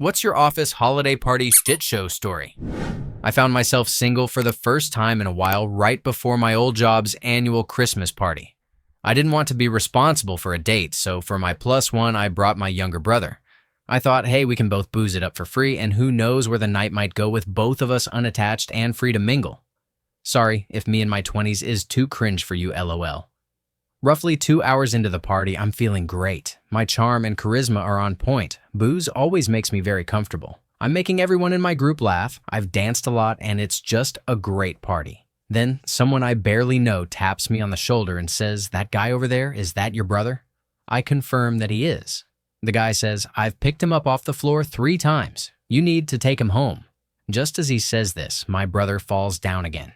What's your office holiday party shit show story? I found myself single for the first time in a while right before my old job's annual Christmas party. I didn't want to be responsible for a date, so for my plus one, I brought my younger brother. I thought, hey, we can both booze it up for free, and who knows where the night might go with both of us unattached and free to mingle. Sorry if me in my 20s is too cringe for you, LOL. Roughly 2 hours into the party, I'm feeling great. My charm and charisma are on point. Booze always makes me very comfortable. I'm making everyone in my group laugh. I've danced a lot, and it's just a great party. Then someone I barely know taps me on the shoulder and says, "That guy over there, is that your brother?" I confirm that he is. The guy says, "I've picked him up off the floor 3 times. You need to take him home." Just as he says this, my brother falls down again.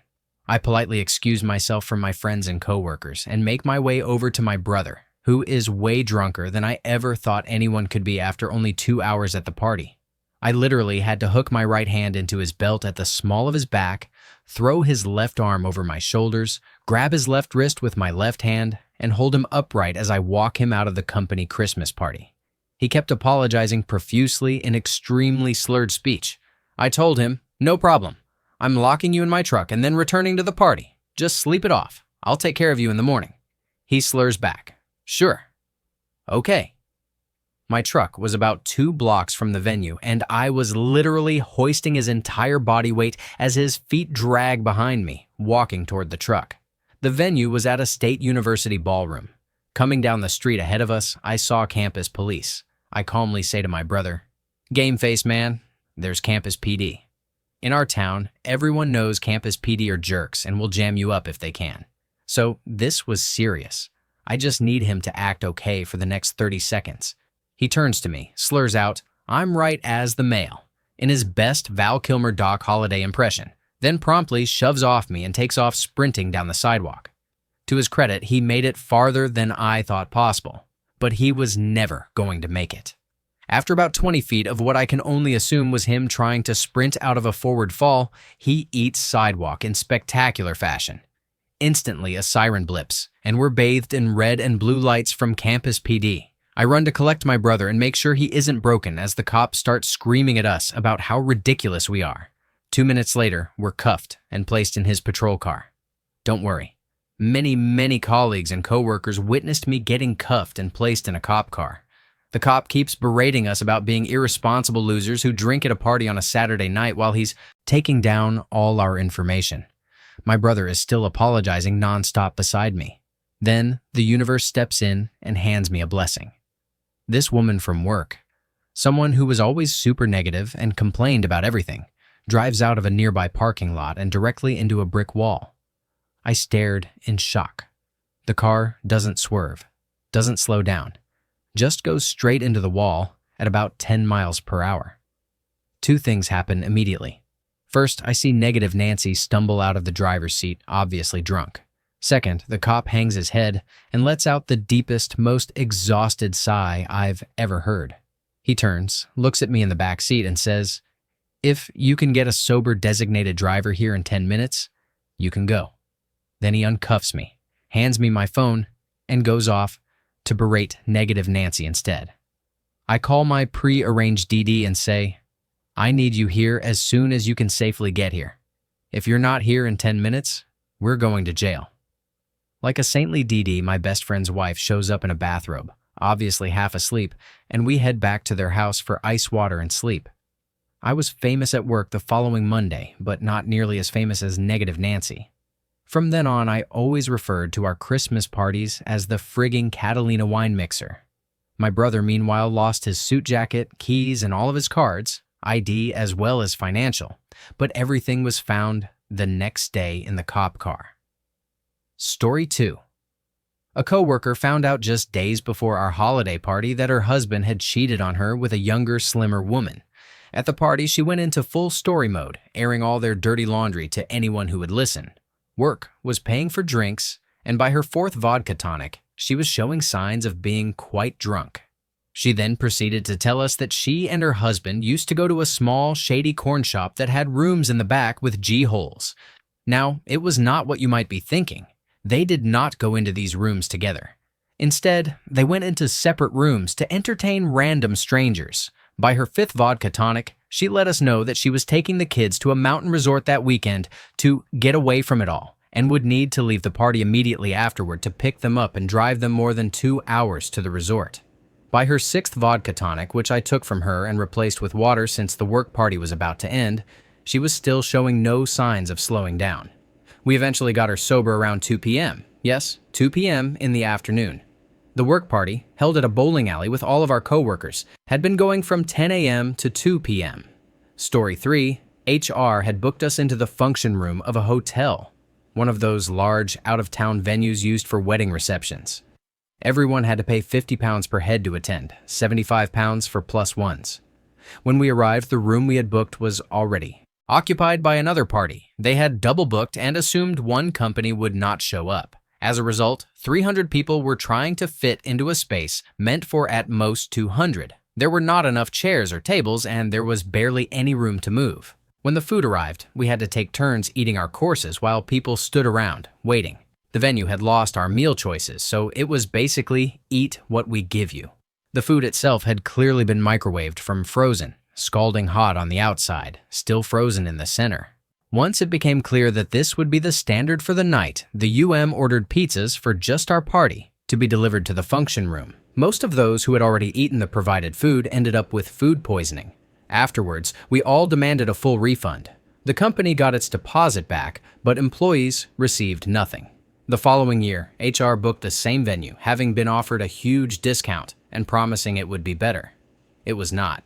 I politely excuse myself from my friends and coworkers and make my way over to my brother, who is way drunker than I ever thought anyone could be after only 2 hours at the party. I literally had to hook my right hand into his belt at the small of his back, throw his left arm over my shoulders, grab his left wrist with my left hand, and hold him upright as I walk him out of the company Christmas party. He kept apologizing profusely in extremely slurred speech. I told him, "No problem. I'm locking you in my truck and then returning to the party. Just sleep it off. I'll take care of you in the morning." He slurs back, "Sure. Okay." My truck was about 2 blocks from the venue, and I was literally hoisting his entire body weight as his feet drag behind me, walking toward the truck. The venue was at a state university ballroom. Coming down the street ahead of us, I saw campus police. I calmly say to my brother, "Game face, man. There's campus PD." In our town, everyone knows campus PD are jerks and will jam you up if they can. So this was serious. I just need him to act okay for the next 30 seconds. He turns to me, slurs out, "I'm right as the mail," in his best Val Kilmer Doc Holliday impression, then promptly shoves off me and takes off sprinting down the sidewalk. To his credit, he made it farther than I thought possible, but he was never going to make it. After about 20 feet of what I can only assume was him trying to sprint out of a forward fall, he eats sidewalk in spectacular fashion. Instantly, a siren blips, and we're bathed in red and blue lights from campus PD. I run to collect my brother and make sure he isn't broken as the cops start screaming at us about how ridiculous we are. 2 minutes later, we're cuffed and placed in his patrol car. Don't worry. Many colleagues and coworkers witnessed me getting cuffed and placed in a cop car. The cop keeps berating us about being irresponsible losers who drink at a party on a Saturday night while he's taking down all our information. My brother is still apologizing nonstop beside me. Then the universe steps in and hands me a blessing. This woman from work, someone who was always super negative and complained about everything, drives out of a nearby parking lot and directly into a brick wall. I stared in shock. The car doesn't swerve, doesn't slow down, just goes straight into the wall at about 10 miles per hour. 2 things happen immediately. First, I see negative Nancy stumble out of the driver's seat, obviously drunk. Second, the cop hangs his head and lets out the deepest, most exhausted sigh I've ever heard. He turns, looks at me in the back seat and says, "If you can get a sober designated driver here in 10 minutes, you can go." Then he uncuffs me, hands me my phone, and goes off to berate negative Nancy instead. I call my pre-arranged DD and say, "I need you here as soon as you can safely get here. If you're not here in 10 minutes, we're going to jail." Like a saintly DD, my best friend's wife shows up in a bathrobe, obviously half asleep, and we head back to their house for ice water and sleep. I was famous at work the following Monday, but not nearly as famous as negative Nancy. From then on, I always referred to our Christmas parties as the frigging Catalina wine mixer. My brother, meanwhile, lost his suit jacket, keys, and all of his cards, ID as well as financial, but everything was found the next day in the cop car. Story 2. A coworker found out just days before our holiday party that her husband had cheated on her with a younger, slimmer woman. At the party, she went into full story mode, airing all their dirty laundry to anyone who would listen. Work was paying for drinks, and by her 4th vodka tonic, she was showing signs of being quite drunk. She then proceeded to tell us that she and her husband used to go to a small, shady corn shop that had rooms in the back with G-holes. Now, it was not what you might be thinking. They did not go into these rooms together. Instead, they went into separate rooms to entertain random strangers, By her fifth vodka tonic, she let us know that she was taking the kids to a mountain resort that weekend to get away from it all and would need to leave the party immediately afterward to pick them up and drive them more than 2 hours to the resort. By her sixth vodka tonic, which I took from her and replaced with water since the work party was about to end, she was still showing no signs of slowing down. We eventually got her sober around 2 p.m. Yes, 2 p.m. in the afternoon. The work party, held at a bowling alley with all of our coworkers, had been going from 10 a.m. to 2 p.m. Story 3, HR had booked us into the function room of a hotel, one of those large, out-of-town venues used for wedding receptions. Everyone had to pay £50 per head to attend, £75 for plus ones. When we arrived, the room we had booked was already occupied by another party. They had double booked and assumed one company would not show up. As a result, 300 people were trying to fit into a space meant for at most 200. There were not enough chairs or tables, and there was barely any room to move. When the food arrived, we had to take turns eating our courses while people stood around, waiting. The venue had lost our meal choices, so it was basically eat what we give you. The food itself had clearly been microwaved from frozen, scalding hot on the outside, still frozen in the center. Once it became clear that this would be the standard for the night, the ordered pizzas for just our party to be delivered to the function room. Most of those who had already eaten the provided food ended up with food poisoning. Afterwards, we all demanded a full refund. The company got its deposit back, but employees received nothing. The following year, HR booked the same venue, having been offered a huge discount and promising it would be better. It was not.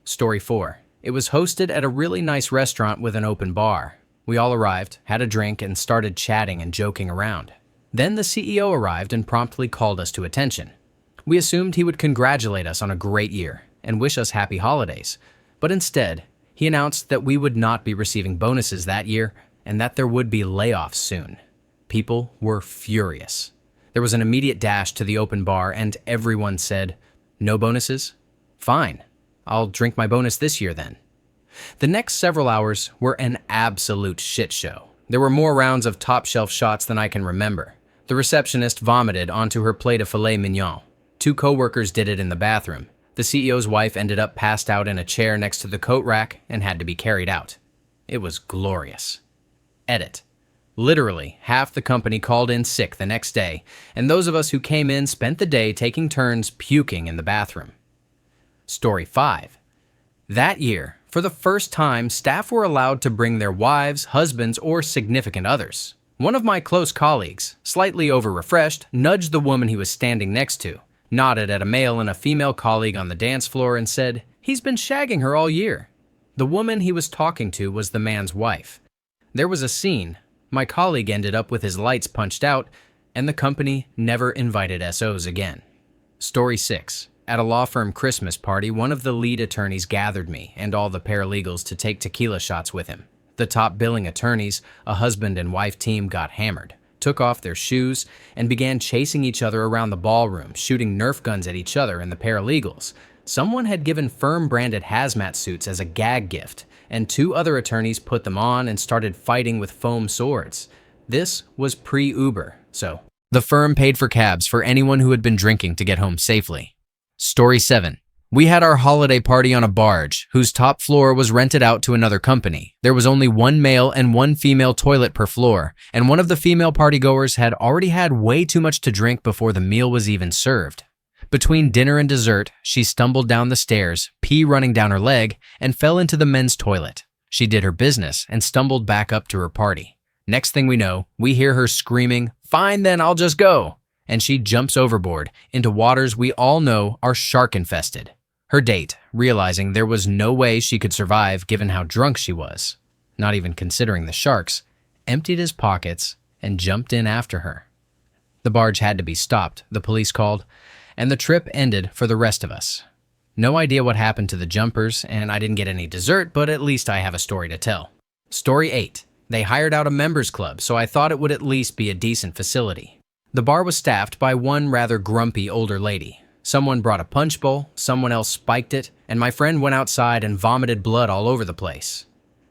Story 4. It was hosted at a really nice restaurant with an open bar. We all arrived, had a drink, and started chatting and joking around. Then the CEO arrived and promptly called us to attention. We assumed he would congratulate us on a great year and wish us happy holidays, but instead, he announced that we would not be receiving bonuses that year and that there would be layoffs soon. People were furious. There was an immediate dash to the open bar and everyone said, "No bonuses? Fine. I'll drink my bonus this year then." The next several hours were an absolute shit show. There were more rounds of top-shelf shots than I can remember. The receptionist vomited onto her plate of filet mignon. 2 coworkers did it in the bathroom. The CEO's wife ended up passed out in a chair next to the coat rack and had to be carried out. It was glorious. Edit. Literally, half the company called in sick the next day, and those of us who came in spent the day taking turns puking in the bathroom. Story 5. That year, for the first time, staff were allowed to bring their wives, husbands, or significant others. One of my close colleagues, slightly over-refreshed, nudged the woman he was standing next to, nodded at a male and a female colleague on the dance floor and said, "He's been shagging her all year." The woman he was talking to was the man's wife. There was a scene. My colleague ended up with his lights punched out, and the company never invited SOs again. Story 6. At a law firm Christmas party, one of the lead attorneys gathered me and all the paralegals to take tequila shots with him. The top billing attorneys, a husband and wife team, got hammered, took off their shoes, and began chasing each other around the ballroom, shooting Nerf guns at each other and the paralegals. Someone had given firm-branded hazmat suits as a gag gift, and 2 other attorneys put them on and started fighting with foam swords. This was pre-Uber, so the firm paid for cabs for anyone who had been drinking to get home safely. Story 7. We had our holiday party on a barge, whose top floor was rented out to another company. There was only 1 male and 1 female toilet per floor, and one of the female partygoers had already had way too much to drink before the meal was even served. Between dinner and dessert, she stumbled down the stairs, pee running down her leg, and fell into the men's toilet. She did her business and stumbled back up to her party. Next thing we know, we hear her screaming, "Fine then, I'll just go." And she jumps overboard into waters we all know are shark-infested. Her date, realizing there was no way she could survive given how drunk she was, not even considering the sharks, emptied his pockets and jumped in after her. The barge had to be stopped, the police called, and the trip ended for the rest of us. No idea what happened to the jumpers, and I didn't get any dessert, but at least I have a story to tell. Story 8. They hired out a members club, so I thought it would at least be a decent facility. The bar was staffed by one rather grumpy older lady. Someone brought a punch bowl, someone else spiked it, and my friend went outside and vomited blood all over the place.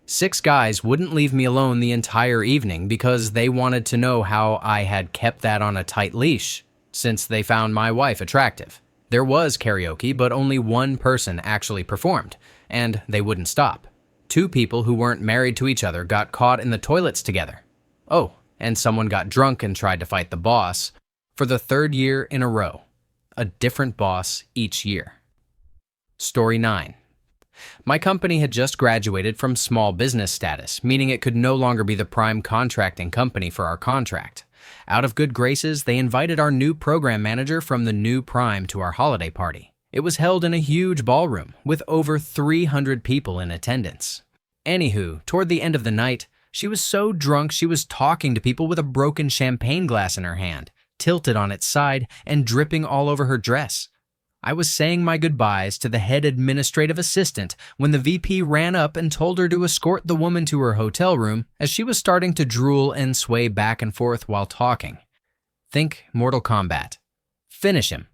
6 guys wouldn't leave me alone the entire evening because they wanted to know how I had kept that on a tight leash, since they found my wife attractive. There was karaoke, but only one person actually performed, and they wouldn't stop. Two people who weren't married to each other got caught in the toilets together. Oh, and someone got drunk and tried to fight the boss for the third year in a row. A different boss each year. Story 9. My company had just graduated from small business status, meaning it could no longer be the prime contracting company for our contract. Out of good graces, they invited our new program manager from the new prime to our holiday party. It was held in a huge ballroom with over 300 people in attendance. Anywho, toward the end of the night, she was so drunk she was talking to people with a broken champagne glass in her hand, tilted on its side and dripping all over her dress. I was saying my goodbyes to the head administrative assistant when the VP ran up and told her to escort the woman to her hotel room as she was starting to drool and sway back and forth while talking. Think Mortal Kombat. Finish him.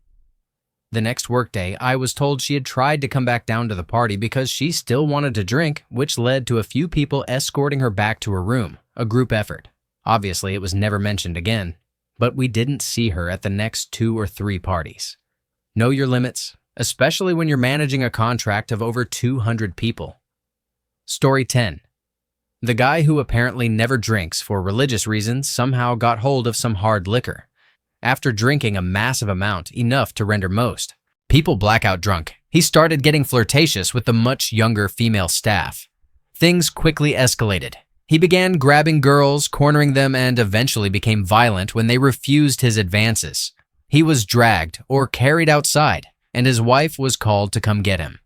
The next workday, I was told she had tried to come back down to the party because she still wanted to drink, which led to a few people escorting her back to her room, a group effort. Obviously, it was never mentioned again, but we didn't see her at the next 2 or 3 parties. Know your limits, especially when you're managing a contract of over 200 people. Story 10. The guy who apparently never drinks for religious reasons somehow got hold of some hard liquor. After drinking a massive amount, enough to render most people blackout drunk, he started getting flirtatious with the much younger female staff. Things quickly escalated. He began grabbing girls, cornering them, and eventually became violent when they refused his advances. He was dragged or carried outside, and his wife was called to come get him.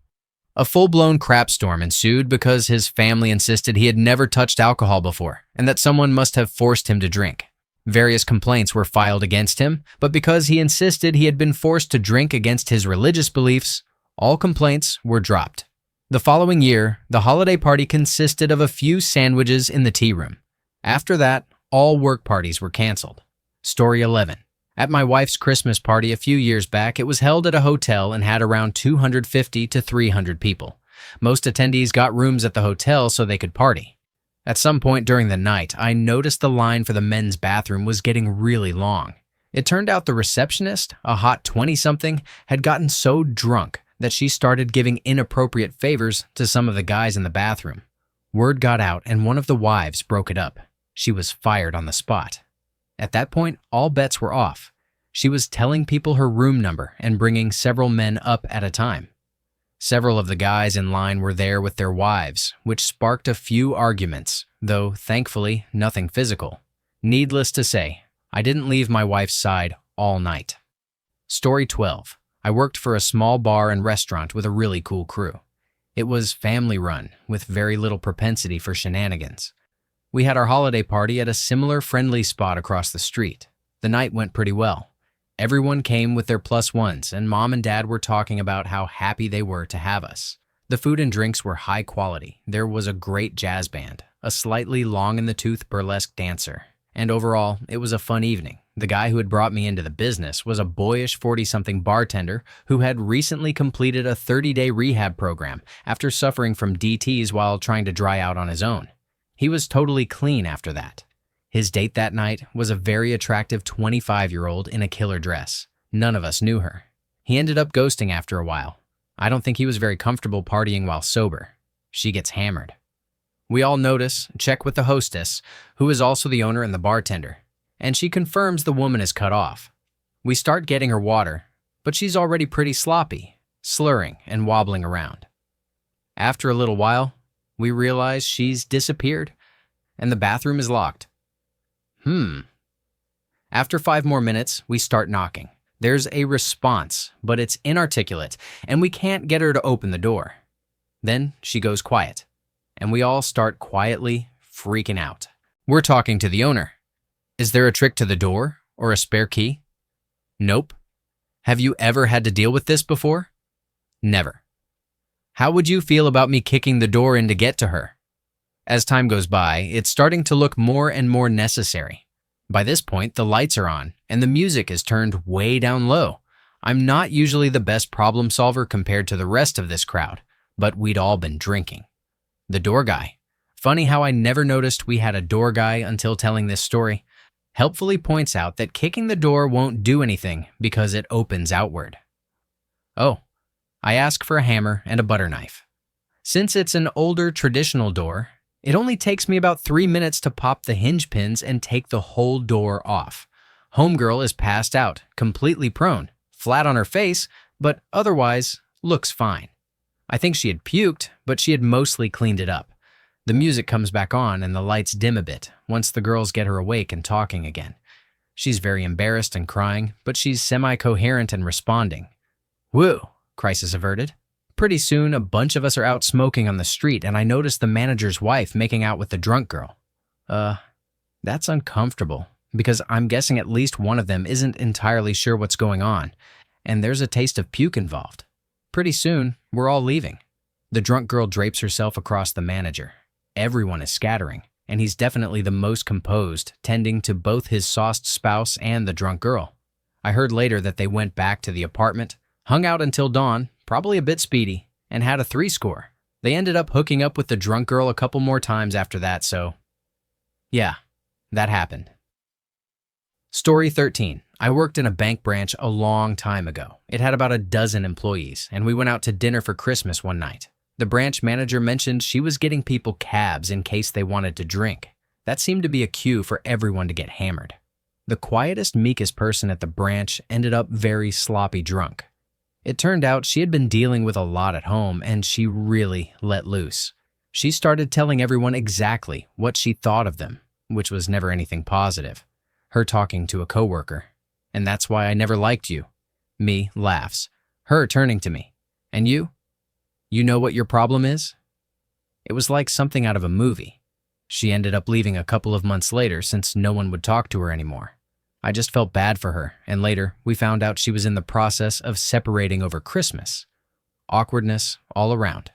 A full-blown crap storm ensued because his family insisted he had never touched alcohol before and that someone must have forced him to drink. Various complaints were filed against him, but because he insisted he had been forced to drink against his religious beliefs, all complaints were dropped. The following year, the holiday party consisted of a few sandwiches in the tea room. After that, all work parties were canceled. Story 11. At my wife's Christmas party a few years back, it was held at a hotel and had around 250 to 300 people. Most attendees got rooms at the hotel so they could party. At some point during the night, I noticed the line for the men's bathroom was getting really long. It turned out the receptionist, a hot 20-something, had gotten so drunk that she started giving inappropriate favors to some of the guys in the bathroom. Word got out and one of the wives broke it up. She was fired on the spot. At that point, all bets were off. She was telling people her room number and bringing several men up at a time. Several of the guys in line were there with their wives, which sparked a few arguments, though thankfully nothing physical. Needless to say, I didn't leave my wife's side all night. Story 12. I worked for a small bar and restaurant with a really cool crew. It was family-run, with very little propensity for shenanigans. We had our holiday party at a similar friendly spot across the street. The night went pretty well. Everyone came with their plus ones, and Mom and Dad were talking about how happy they were to have us. The food and drinks were high quality. There was a great jazz band, a slightly long-in-the-tooth burlesque dancer, and overall, it was a fun evening. The guy who had brought me into the business was a boyish 40-something bartender who had recently completed a 30-day rehab program after suffering from DTs while trying to dry out on his own. He was totally clean after that. His date that night was a very attractive 25-year-old in a killer dress. None of us knew her. He ended up ghosting after a while. I don't think he was very comfortable partying while sober. She gets hammered. We all notice, check with the hostess, who is also the owner and the bartender, and she confirms the woman is cut off. We start getting her water, but she's already pretty sloppy, slurring and wobbling around. After a little while, we realize she's disappeared, and the bathroom is locked. After 5 more minutes, we start knocking. There's a response, but it's inarticulate, and we can't get her to open the door. Then she goes quiet, and we all start quietly freaking out. We're talking to the owner. Is there a trick to the door or a spare key? Nope. Have you ever had to deal with this before? Never. How would you feel about me kicking the door in to get to her? As time goes by, it's starting to look more and more necessary. By this point, the lights are on, and the music is turned way down low. I'm not usually the best problem solver compared to the rest of this crowd, but we'd all been drinking. The door guy. Funny how I never noticed we had a door guy until telling this story. Helpfully points out that kicking the door won't do anything because it opens outward. Oh, I ask for a hammer and a butter knife. Since it's an older traditional door, it only takes me about 3 minutes to pop the hinge pins and take the whole door off. Homegirl is passed out, completely prone, flat on her face, but otherwise looks fine. I think she had puked, but she had mostly cleaned it up. The music comes back on and the lights dim a bit once the girls get her awake and talking again. She's very embarrassed and crying, but she's semi-coherent and responding. Woo, crisis averted. Pretty soon, a bunch of us are out smoking on the street and I notice the manager's wife making out with the drunk girl. That's uncomfortable because I'm guessing at least one of them isn't entirely sure what's going on, and there's a taste of puke involved. Pretty soon, we're all leaving. The drunk girl drapes herself across the manager. Everyone is scattering, and he's definitely the most composed, tending to both his sauced spouse and the drunk girl. I heard later that they went back to the apartment, hung out until dawn, probably a bit speedy, and had a 3 score. They ended up hooking up with the drunk girl a couple more times after that, so yeah, that happened. Story 13. I worked in a bank branch a long time ago. It had about a dozen employees, and we went out to dinner for Christmas one night. The branch manager mentioned she was getting people cabs in case they wanted to drink. That seemed to be a cue for everyone to get hammered. The quietest, meekest person at the branch ended up very sloppy drunk. It turned out she had been dealing with a lot at home, and she really let loose. She started telling everyone exactly what she thought of them, which was never anything positive. Her talking to a coworker. And that's why I never liked you. Me laughs. Her turning to me. And you? You know what your problem is? It was like something out of a movie. She ended up leaving a couple of months later since no one would talk to her anymore. I just felt bad for her, and later we found out she was in the process of separating over Christmas. Awkwardness all around.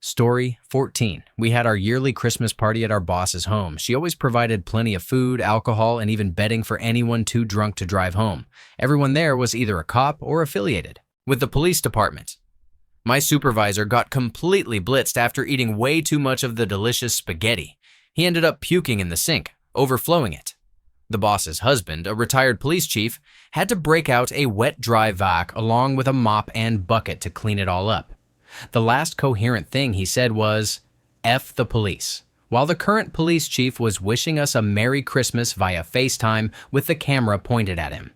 Story 14. We had our yearly Christmas party at our boss's home. She always provided plenty of food, alcohol, and even bedding for anyone too drunk to drive home. Everyone there was either a cop or affiliated with the police department. My supervisor got completely blitzed after eating way too much of the delicious spaghetti. He ended up puking in the sink, overflowing it. The boss's husband, a retired police chief, had to break out a wet dry vac along with a mop and bucket to clean it all up. The last coherent thing he said was, F the police, while the current police chief was wishing us a Merry Christmas via FaceTime with the camera pointed at him.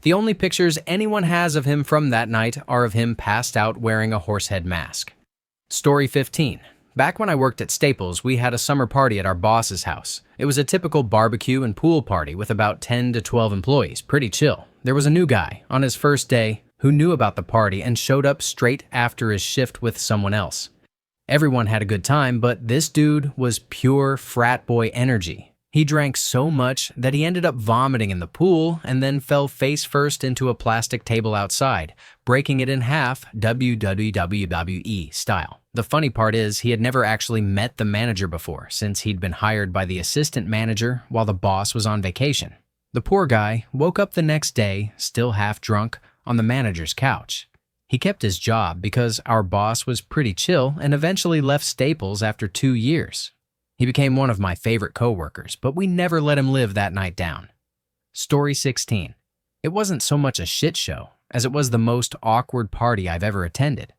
The only pictures anyone has of him from that night are of him passed out wearing a horsehead mask. Story 15. Back when I worked at Staples, we had a summer party at our boss's house. It was a typical barbecue and pool party with about 10 to 12 employees, pretty chill. There was a new guy on his first day who knew about the party and showed up straight after his shift with someone else. Everyone had a good time, but this dude was pure frat boy energy. He drank so much that he ended up vomiting in the pool and then fell face first into a plastic table outside, breaking it in half WWE style. The funny part is he had never actually met the manager before since he'd been hired by the assistant manager while the boss was on vacation. The poor guy woke up the next day, still half drunk, on the manager's couch. He kept his job because our boss was pretty chill and eventually left Staples after 2 years. He became one of my favorite coworkers, but we never let him live that night down. Story 16. It wasn't so much a shit show as it was the most awkward party I've ever attended.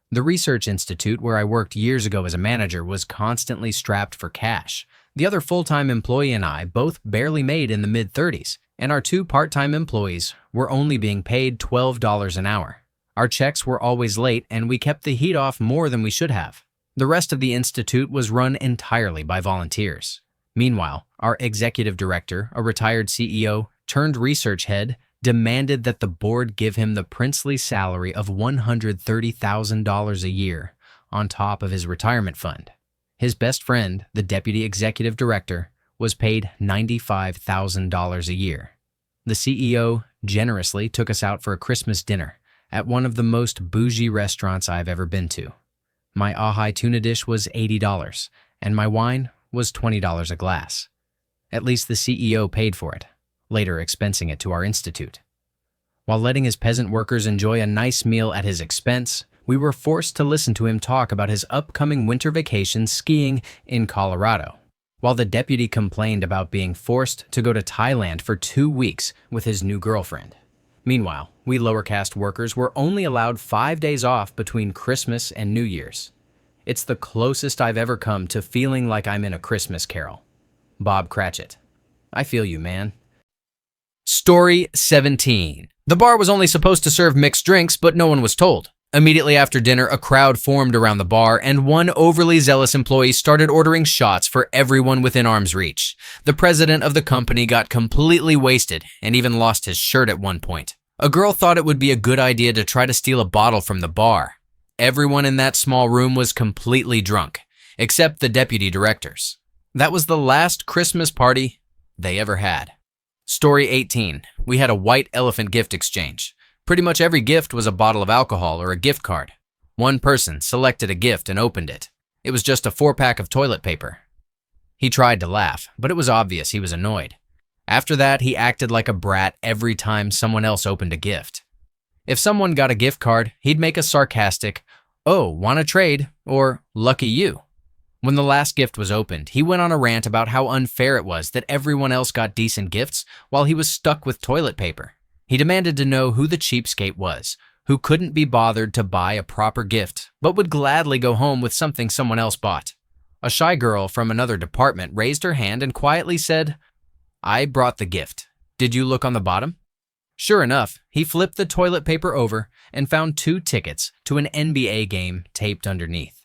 The research institute where I worked years ago as a manager was constantly strapped for cash. The other full-time employee and I both barely made in the mid-30s, and our 2 part-time employees were only being paid $12 an hour. Our checks were always late, and we kept the heat off more than we should have. The rest of the institute was run entirely by volunteers. Meanwhile, our executive director, a retired CEO turned research head, demanded that the board give him the princely salary of $130,000 a year on top of his retirement fund. His best friend, the deputy executive director, was paid $95,000 a year. The CEO generously took us out for a Christmas dinner at one of the most bougie restaurants I've ever been to. My ahi tuna dish was $80, and my wine was $20 a glass. At least the CEO paid for it, later expensing it to our institute. While letting his peasant workers enjoy a nice meal at his expense, we were forced to listen to him talk about his upcoming winter vacation skiing in Colorado, while the deputy complained about being forced to go to Thailand for 2 weeks with his new girlfriend. Meanwhile, we lower caste workers were only allowed 5 days off between Christmas and New Year's. It's the closest I've ever come to feeling like I'm in a Christmas carol. Bob Cratchit. I feel you, man. Story 17. The bar was only supposed to serve mixed drinks, but no one was told. Immediately after dinner, a crowd formed around the bar, and one overly zealous employee started ordering shots for everyone within arm's reach. The president of the company got completely wasted and even lost his shirt at one point. A girl thought it would be a good idea to try to steal a bottle from the bar. Everyone in that small room was completely drunk, except the deputy directors. That was the last Christmas party they ever had. Story 18. We had a white elephant gift exchange. Pretty much every gift was a bottle of alcohol or a gift card. One person selected a gift and opened it. It was just a 4-pack of toilet paper. He tried to laugh, but it was obvious he was annoyed. After that, he acted like a brat every time someone else opened a gift. If someone got a gift card, he'd make a sarcastic, "Oh, wanna trade?" or "Lucky you." When the last gift was opened, he went on a rant about how unfair it was that everyone else got decent gifts while he was stuck with toilet paper. He demanded to know who the cheapskate was, who couldn't be bothered to buy a proper gift, but would gladly go home with something someone else bought. A shy girl from another department raised her hand and quietly said, "I brought the gift. Did you look on the bottom?" Sure enough, he flipped the toilet paper over and found 2 tickets to an NBA game taped underneath.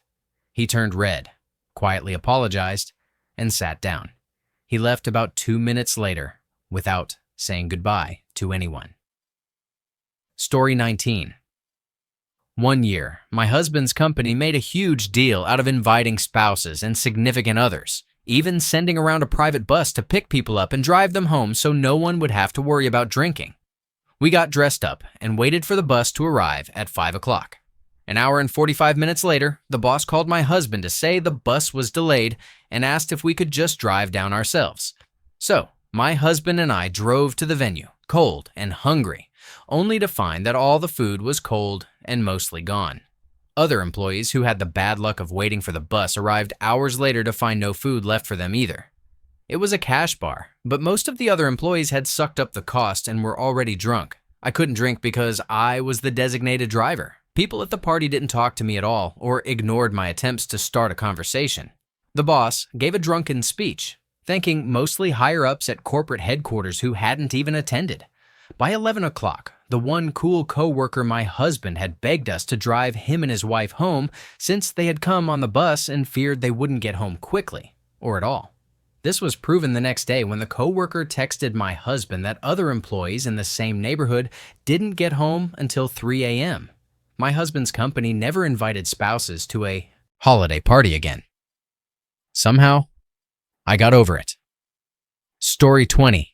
He turned red, quietly apologized, and sat down. He left about 2 minutes later without saying goodbye to anyone. Story 19. One year, my husband's company made a huge deal out of inviting spouses and significant others, even sending around a private bus to pick people up and drive them home so no one would have to worry about drinking. We got dressed up and waited for the bus to arrive at 5 o'clock. An hour and 45 minutes later, the boss called my husband to say the bus was delayed and asked if we could just drive down ourselves. So, my husband and I drove to the venue, cold and hungry, only to find that all the food was cold and mostly gone. Other employees who had the bad luck of waiting for the bus arrived hours later to find no food left for them either. It was a cash bar, but most of the other employees had sucked up the cost and were already drunk. I couldn't drink because I was the designated driver. People at the party didn't talk to me at all or ignored my attempts to start a conversation. The boss gave a drunken speech, thanking mostly higher-ups at corporate headquarters who hadn't even attended. By 11 o'clock, the one cool co-worker my husband had begged us to drive him and his wife home since they had come on the bus and feared they wouldn't get home quickly, or at all. This was proven the next day when the co-worker texted my husband that other employees in the same neighborhood didn't get home until 3 a.m. My husband's company never invited spouses to a holiday party again. Somehow, I got over it. Story 20.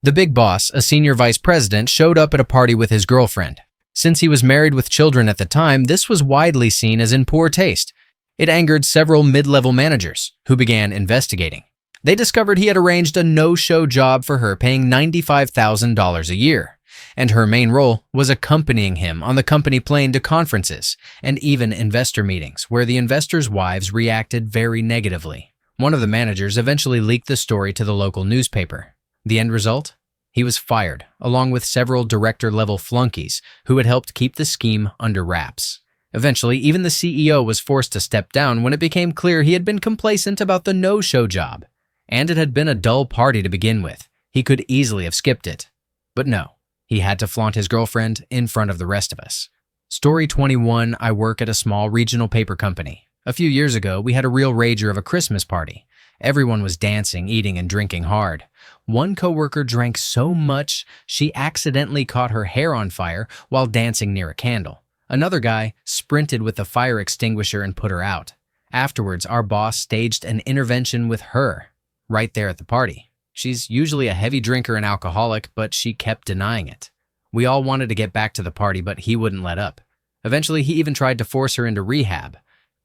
The big boss, a senior vice president, showed up at a party with his girlfriend. Since he was married with children at the time, this was widely seen as in poor taste. It angered several mid-level managers, who began investigating. They discovered he had arranged a no-show job for her paying $95,000 a year, and her main role was accompanying him on the company plane to conferences and even investor meetings where the investors' wives reacted very negatively. One of the managers eventually leaked the story to the local newspaper. The end result? He was fired, along with several director-level flunkies who had helped keep the scheme under wraps. Eventually, even the CEO was forced to step down when it became clear he had been complacent about the no-show job. And it had been a dull party to begin with. He could easily have skipped it. But no, he had to flaunt his girlfriend in front of the rest of us. Story 21. I work at a small regional paper company. A few years ago, we had a real rager of a Christmas party. Everyone was dancing, eating, and drinking hard. One coworker drank so much, she accidentally caught her hair on fire while dancing near a candle. Another guy sprinted with a fire extinguisher and put her out. Afterwards, our boss staged an intervention with her, right there at the party. She's usually a heavy drinker and alcoholic, but she kept denying it. We all wanted to get back to the party, but he wouldn't let up. Eventually, he even tried to force her into rehab.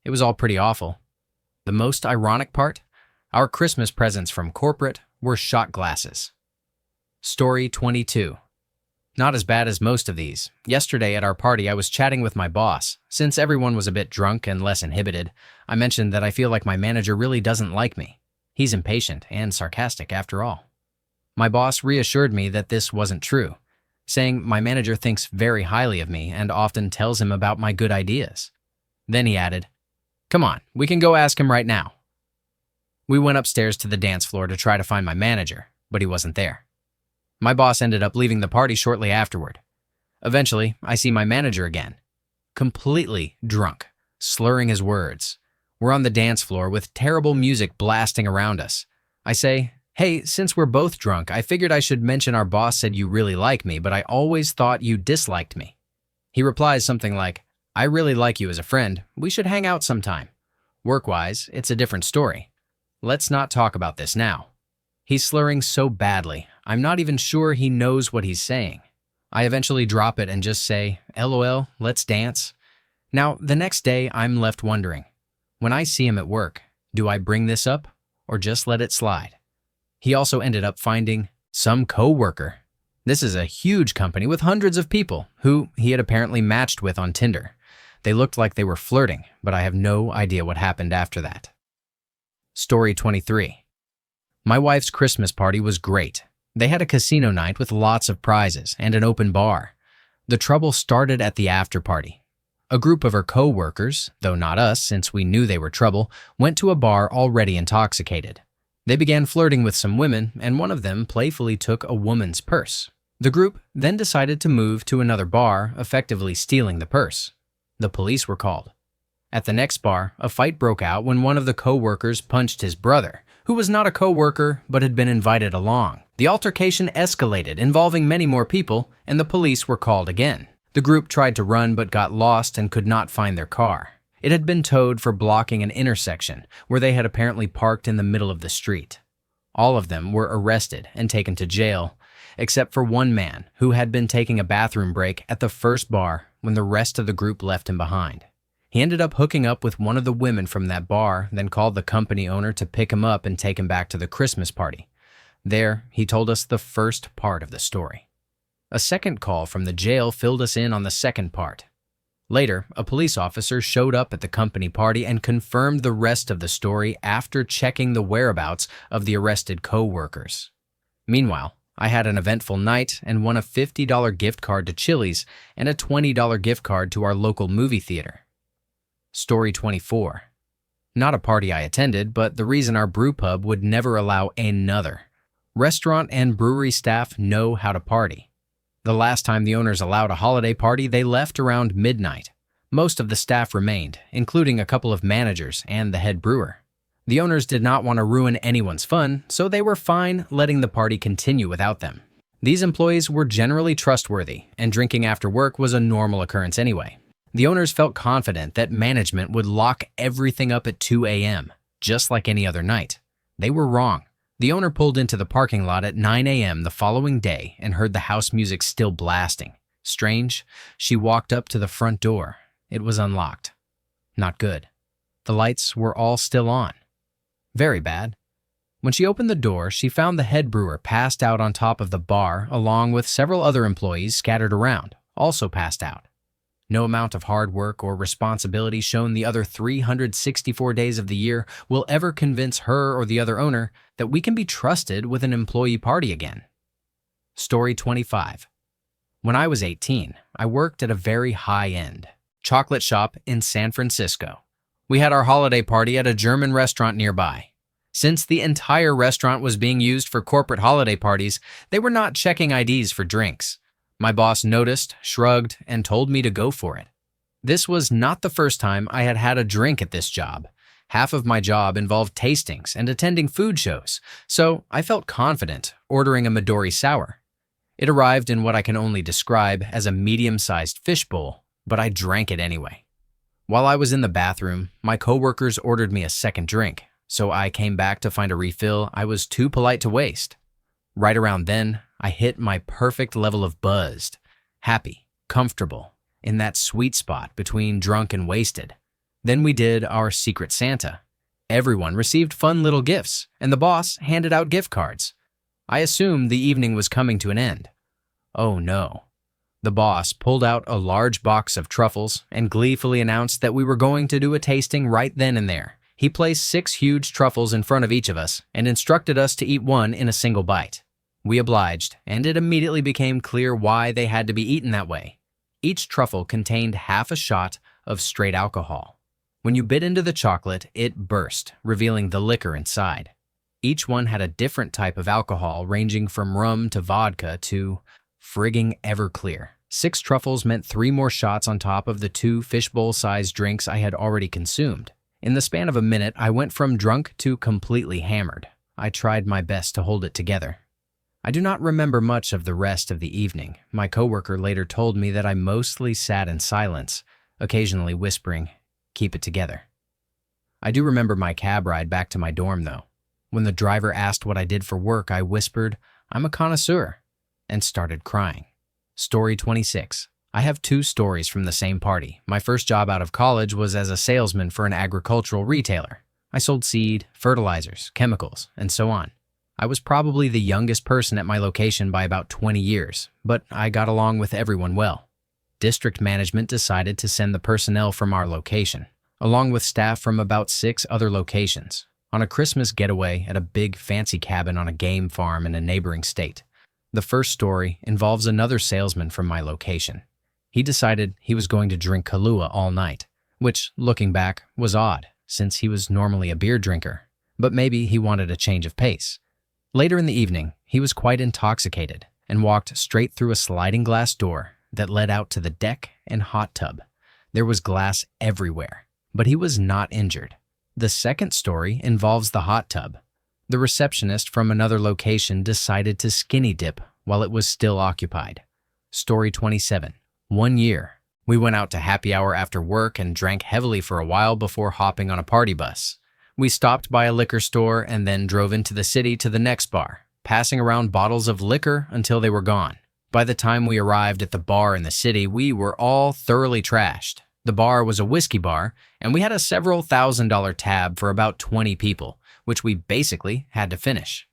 It was all pretty awful. The most ironic part? Our Christmas presents from corporate were shot glasses. Story 22. Not as bad as most of these. Yesterday at our party, I was chatting with my boss. Since everyone was a bit drunk and less inhibited, I mentioned that I feel like my manager really doesn't like me. He's impatient and sarcastic after all. My boss reassured me that this wasn't true. saying my manager thinks very highly of me and often tells him about my good ideas. Then he added, "Come on, we can go ask him right now." We went upstairs to the dance floor to try to find my manager, but he wasn't there. My boss ended up leaving the party shortly afterward. Eventually, I see my manager again, completely drunk, slurring his words. We're on the dance floor with terrible music blasting around us. I say, "Hey, since we're both drunk, I figured I should mention our boss said you really like me, but I always thought you disliked me." He replies something like, "I really like you as a friend. We should hang out sometime. Work-wise, it's a different story. Let's not talk about this now." He's slurring so badly, I'm not even sure he knows what he's saying. I eventually drop it and just say, "LOL, let's dance." Now, the next day, I'm left wondering, when I see him at work, do I bring this up or just let it slide? He also ended up finding some co-worker. This is a huge company with hundreds of people who he had apparently matched with on Tinder. They looked like they were flirting, but I have no idea what happened after that. Story 23. My wife's Christmas party was great. They had a casino night with lots of prizes and an open bar. The trouble started at the afterparty. A group of her co-workers, though not us since we knew they were trouble, went to a bar already intoxicated. They began flirting with some women, and one of them playfully took a woman's purse. The group then decided to move to another bar, effectively stealing the purse. The police were called. At the next bar, a fight broke out when one of the co-workers punched his brother, who was not a co-worker but had been invited along. The altercation escalated, involving many more people, and the police were called again. The group tried to run but got lost and could not find their car. It had been towed for blocking an intersection where they had apparently parked in the middle of the street. All of them were arrested and taken to jail, except for one man who had been taking a bathroom break at the first bar when the rest of the group left him behind. He ended up hooking up with one of the women from that bar, then called the company owner to pick him up and take him back to the Christmas party. There, he told us the first part of the story. A second call from the jail filled us in on the second part. Later, a police officer showed up at the company party and confirmed the rest of the story after checking the whereabouts of the arrested co-workers. Meanwhile, I had an eventful night and won a $50 gift card to Chili's and a $20 gift card to our local movie theater. Story 24. Not a party I attended, but the reason our brew pub would never allow another. Restaurant and brewery staff know how to party. The last time the owners allowed a holiday party, they left around midnight. Most of the staff remained, including a couple of managers and the head brewer. The owners did not want to ruin anyone's fun, so they were fine letting the party continue without them. These employees were generally trustworthy, and drinking after work was a normal occurrence anyway. The owners felt confident that management would lock everything up at 2 a.m., just like any other night. They were wrong. The owner pulled into the parking lot at 9 a.m. the following day and heard the house music still blasting. Strange, she walked up to the front door. It was unlocked. Not good. The lights were all still on. Very bad. When she opened the door, she found the head brewer passed out on top of the bar, along with several other employees scattered around, also passed out. No amount of hard work or responsibility shown the other 364 days of the year will ever convince her or the other owner that we can be trusted with an employee party again. Story 25. When I was 18, I worked at a very high-end chocolate shop in San Francisco. We had our holiday party at a German restaurant nearby. Since the entire restaurant was being used for corporate holiday parties, they were not checking IDs for drinks. My boss noticed, shrugged, and told me to go for it. This was not the first time I had had a drink at this job. Half of my job involved tastings and attending food shows, so I felt confident ordering a Midori sour. It arrived in what I can only describe as a medium-sized fishbowl, but I drank it anyway. While I was in the bathroom, my coworkers ordered me a second drink, so I came back to find a refill I was too polite to waste. Right around then, I hit my perfect level of buzzed, happy, comfortable, in that sweet spot between drunk and wasted. Then we did our Secret Santa. Everyone received fun little gifts, and the boss handed out gift cards. I assumed the evening was coming to an end. Oh no. The boss pulled out a large box of truffles and gleefully announced that we were going to do a tasting right then and there. He placed 6 huge truffles in front of each of us and instructed us to eat one in a single bite. We obliged, and it immediately became clear why they had to be eaten that way. Each truffle contained half a shot of straight alcohol. When you bit into the chocolate, it burst, revealing the liquor inside. Each one had a different type of alcohol, ranging from rum to vodka to frigging Everclear. 6 truffles meant 3 more shots on top of the 2 fishbowl-sized drinks I had already consumed. In the span of a minute, I went from drunk to completely hammered. I tried my best to hold it together. I do not remember much of the rest of the evening. My coworker later told me that I mostly sat in silence, occasionally whispering, "Keep it together." I do remember my cab ride back to my dorm, though. When the driver asked what I did for work, I whispered, "I'm a connoisseur," and started crying. Story 26. I have 2 stories from the same party. My first job out of college was as a salesman for an agricultural retailer. I sold seed, fertilizers, chemicals, and so on. I was probably the youngest person at my location by about 20 years, but I got along with everyone well. District management decided to send the personnel from our location, along with staff from about 6 other locations, on a Christmas getaway at a big fancy cabin on a game farm in a neighboring state. The first story involves another salesman from my location. He decided he was going to drink Kahlua all night, which, looking back, was odd, since he was normally a beer drinker, but maybe he wanted a change of pace. Later in the evening, he was quite intoxicated and walked straight through a sliding glass door that led out to the deck and hot tub. There was glass everywhere, but he was not injured. The second story involves the hot tub. The receptionist from another location decided to skinny dip while it was still occupied. Story 27. One year, we went out to happy hour after work and drank heavily for a while before hopping on a party bus. We stopped by a liquor store and then drove into the city to the next bar, passing around bottles of liquor until they were gone. By the time we arrived at the bar in the city, we were all thoroughly trashed. The bar was a whiskey bar, and we had a several $1,000 tab for about 20 people, which we basically had to finish.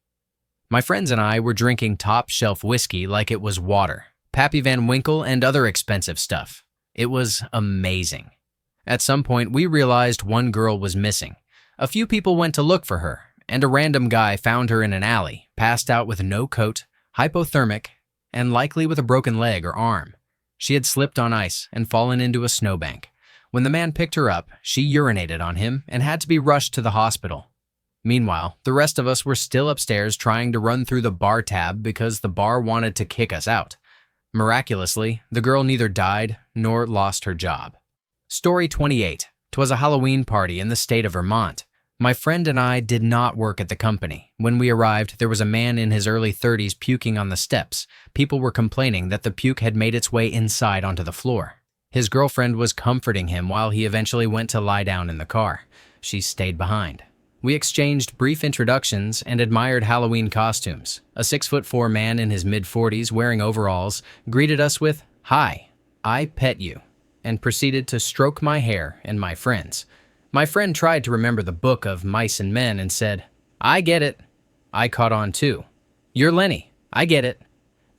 My friends and I were drinking top-shelf whiskey like it was water, Pappy Van Winkle, and other expensive stuff. It was amazing. At some point, we realized one girl was missing. A few people went to look for her, and a random guy found her in an alley, passed out with no coat, hypothermic, and likely with a broken leg or arm. She had slipped on ice and fallen into a snowbank. When the man picked her up, she urinated on him and had to be rushed to the hospital. Meanwhile, the rest of us were still upstairs trying to run through the bar tab because the bar wanted to kick us out. Miraculously, the girl neither died nor lost her job. Story 28. 'Twas a Halloween party in the state of Vermont. My friend and I did not work at the company. When we arrived, there was a man in his early 30s puking on the steps. People were complaining that the puke had made its way inside onto the floor. His girlfriend was comforting him while he eventually went to lie down in the car. She stayed behind. We exchanged brief introductions and admired Halloween costumes. A 6'4" man in his mid-40s wearing overalls greeted us with, "Hi, I pet you," and proceeded to stroke my hair and my friend's. My friend tried to remember the book of Mice and Men and said, "I get it." I caught on too. "You're Lenny. I get it."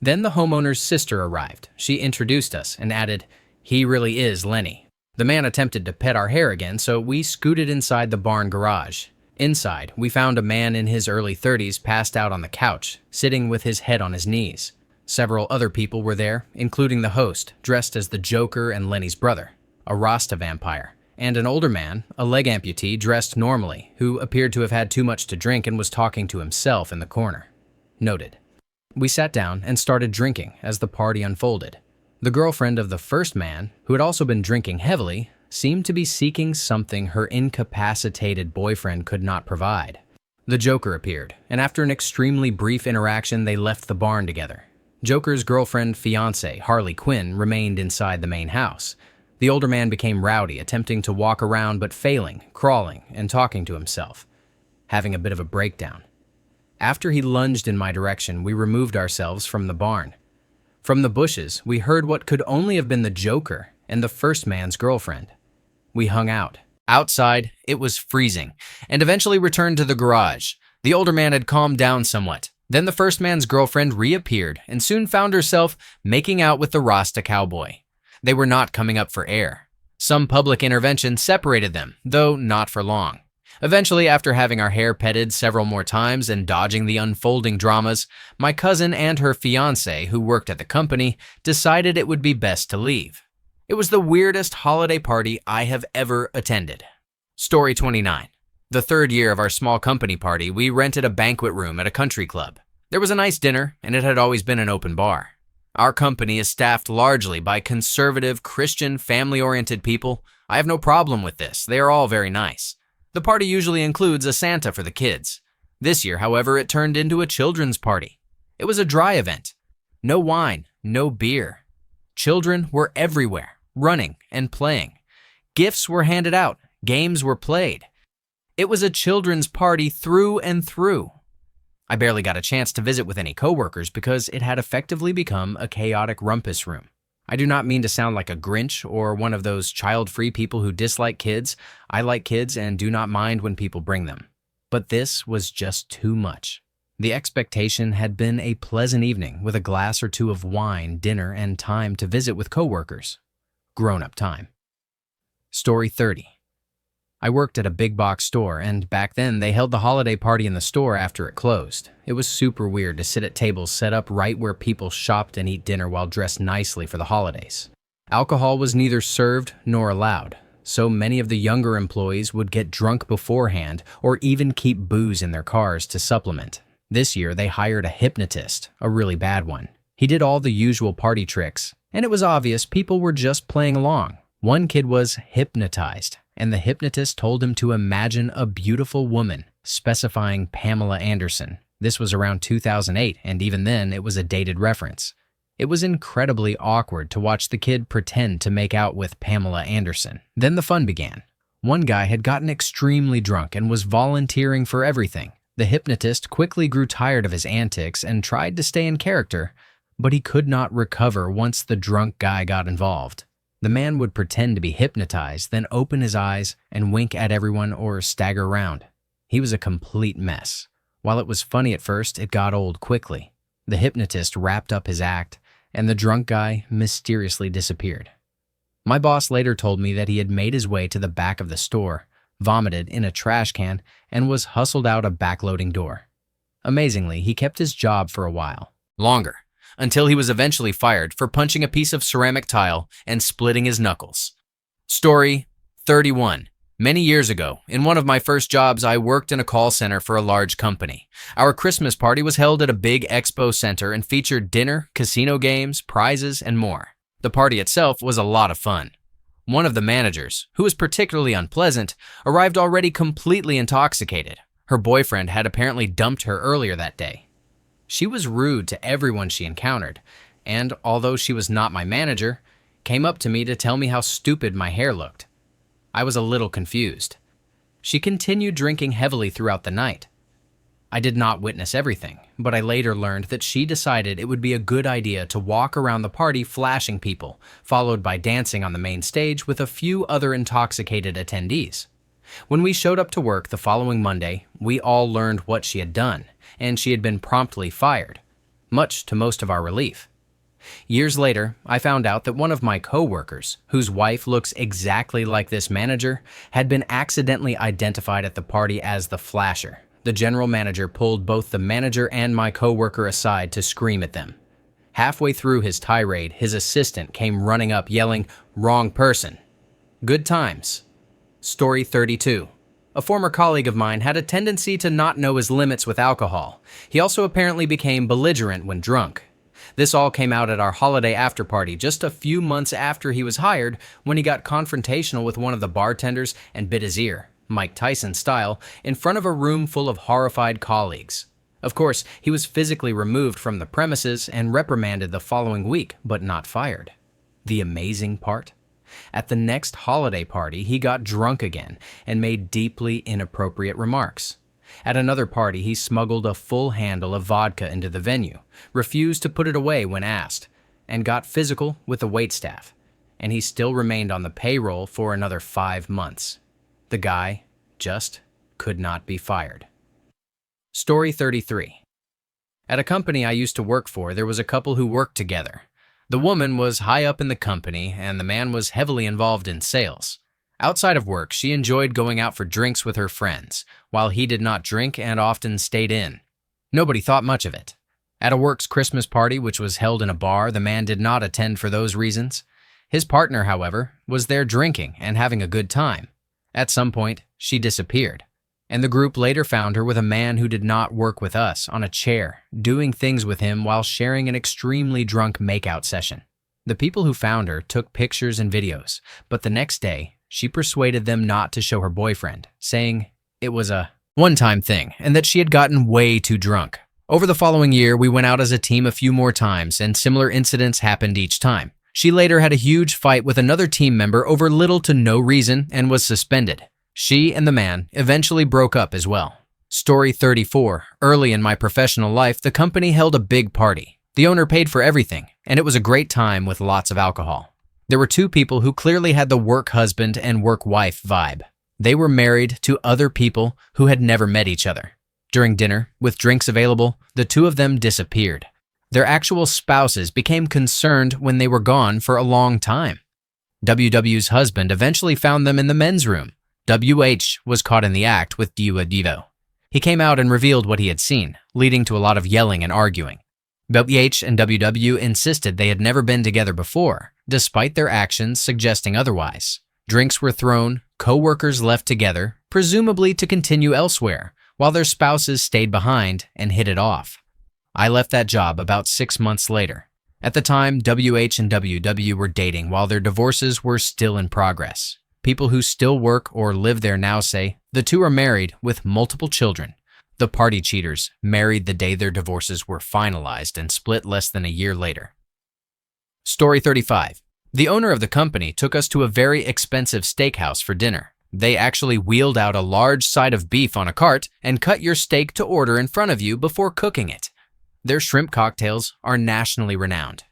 Then the homeowner's sister arrived. She introduced us and added, "He really is Lenny." The man attempted to pet our hair again, so we scooted inside the barn garage. Inside, we found a man in his early 30s passed out on the couch, sitting with his head on his knees. Several other people were there, including the host, dressed as the Joker and Lenny's brother, a Rasta vampire, and an older man, a leg amputee dressed normally, who appeared to have had too much to drink and was talking to himself in the corner. Noted. We sat down and started drinking as the party unfolded. The girlfriend of the first man, who had also been drinking heavily, seemed to be seeking something her incapacitated boyfriend could not provide. The Joker appeared, and after an extremely brief interaction, they left the barn together. Joker's girlfriend, fiancée, Harley Quinn, remained inside the main house. The older man became rowdy, attempting to walk around but failing, crawling, and talking to himself, having a bit of a breakdown. After he lunged in my direction, we removed ourselves from the barn. From the bushes, we heard what could only have been the Joker and the first man's girlfriend. We hung out. Outside, it was freezing, and eventually returned to the garage. The older man had calmed down somewhat. Then the first man's girlfriend reappeared and soon found herself making out with the Rasta cowboy. They were not coming up for air. Some public intervention separated them, though not for long. Eventually, after having our hair petted several more times and dodging the unfolding dramas, my cousin and her fiancé, who worked at the company, decided it would be best to leave. It was the weirdest holiday party I have ever attended. Story 29. The third year of our small company party, we rented a banquet room at a country club. There was a nice dinner, and it had always been an open bar. Our company is staffed largely by conservative, Christian, family-oriented people. I have no problem with this. They are all very nice. The party usually includes a Santa for the kids. This year, however, it turned into a children's party. It was a dry event. No wine, no beer. Children were everywhere, running and playing. Gifts were handed out. Games were played. It was a children's party through and through. I barely got a chance to visit with any coworkers because it had effectively become a chaotic rumpus room. I do not mean to sound like a Grinch or one of those child-free people who dislike kids. I like kids and do not mind when people bring them. But this was just too much. The expectation had been a pleasant evening with a glass or two of wine, dinner, and time to visit with coworkers. Grown-up time. Story 30. I worked at a big box store, and back then they held the holiday party in the store after it closed. It was super weird to sit at tables set up right where people shopped and eat dinner while dressed nicely for the holidays. Alcohol was neither served nor allowed, so many of the younger employees would get drunk beforehand or even keep booze in their cars to supplement. This year they hired a hypnotist, a really bad one. He did all the usual party tricks, and it was obvious people were just playing along. One kid was hypnotized, and the hypnotist told him to imagine a beautiful woman, specifying Pamela Anderson. This was around 2008, and even then, it was a dated reference. It was incredibly awkward to watch the kid pretend to make out with Pamela Anderson. Then the fun began. One guy had gotten extremely drunk and was volunteering for everything. The hypnotist quickly grew tired of his antics and tried to stay in character, but he could not recover once the drunk guy got involved. The man would pretend to be hypnotized, then open his eyes and wink at everyone or stagger around. He was a complete mess. While it was funny at first, it got old quickly. The hypnotist wrapped up his act, and the drunk guy mysteriously disappeared. My boss later told me that he had made his way to the back of the store, vomited in a trash can, and was hustled out a backloading door. Amazingly, he kept his job for a while. Longer. Until he was eventually fired for punching a piece of ceramic tile and splitting his knuckles. Story 31. Many years ago, in one of my first jobs, I worked in a call center for a large company. Our Christmas party was held at a big expo center and featured dinner, casino games, prizes, and more. The party itself was a lot of fun. One of the managers, who was particularly unpleasant, arrived already completely intoxicated. Her boyfriend had apparently dumped her earlier that day. She was rude to everyone she encountered, and although she was not my manager, came up to me to tell me how stupid my hair looked. I was a little confused. She continued drinking heavily throughout the night. I did not witness everything, but I later learned that she decided it would be a good idea to walk around the party flashing people, followed by dancing on the main stage with a few other intoxicated attendees. When we showed up to work the following Monday, we all learned what she had done, and she had been promptly fired, much to most of our relief. Years later, I found out that one of my co-workers, whose wife looks exactly like this manager, had been accidentally identified at the party as the flasher. The general manager pulled both the manager and my co-worker aside to scream at them. Halfway through his tirade, his assistant came running up yelling, "Wrong person." Good times. Story 32. A former colleague of mine had a tendency to not know his limits with alcohol. He also apparently became belligerent when drunk. This all came out at our holiday afterparty just a few months after he was hired, when he got confrontational with one of the bartenders and bit his ear, Mike Tyson style, in front of a room full of horrified colleagues. Of course, he was physically removed from the premises and reprimanded the following week, but not fired. The amazing part? At the next holiday party, he got drunk again and made deeply inappropriate remarks. At another party, he smuggled a full handle of vodka into the venue, refused to put it away when asked, and got physical with the waitstaff. And he still remained on the payroll for another 5 months. The guy just could not be fired. Story 33. At a company I used to work for, there was a couple who worked together. The woman was high up in the company, and the man was heavily involved in sales. Outside of work, she enjoyed going out for drinks with her friends, while he did not drink and often stayed in. Nobody thought much of it. At a work's Christmas party, which was held in a bar, the man did not attend for those reasons. His partner, however, was there drinking and having a good time. At some point, she disappeared, and the group later found her with a man who did not work with us on a chair, doing things with him while sharing an extremely drunk makeout session. The people who found her took pictures and videos, but the next day, she persuaded them not to show her boyfriend, saying it was a one-time thing and that she had gotten way too drunk. Over the following year, we went out as a team a few more times, and similar incidents happened each time. She later had a huge fight with another team member over little to no reason and was suspended. She and the man eventually broke up as well. Story 34. Early in my professional life, the company held a big party. The owner paid for everything, and it was a great time with lots of alcohol. There were two people who clearly had the work husband and work wife vibe. They were married to other people who had never met each other. During dinner, with drinks available, the two of them disappeared. Their actual spouses became concerned when they were gone for a long time. WW's husband eventually found them in the men's room. WH was caught in the act with Devo. He came out and revealed what he had seen, leading to a lot of yelling and arguing. WH and WW insisted they had never been together before, despite their actions suggesting otherwise. Drinks were thrown, co-workers left together, presumably to continue elsewhere, while their spouses stayed behind and hit it off. I left that job about 6 months later. At the time, WH and WW were dating while their divorces were still in progress. People who still work or live there now say the two are married with multiple children. The party cheaters married the day their divorces were finalized and split less than a year later. Story 35. The owner of the company took us to a very expensive steakhouse for dinner. They actually wheeled out a large side of beef on a cart and cut your steak to order in front of you before cooking it. Their shrimp cocktails are nationally renowned.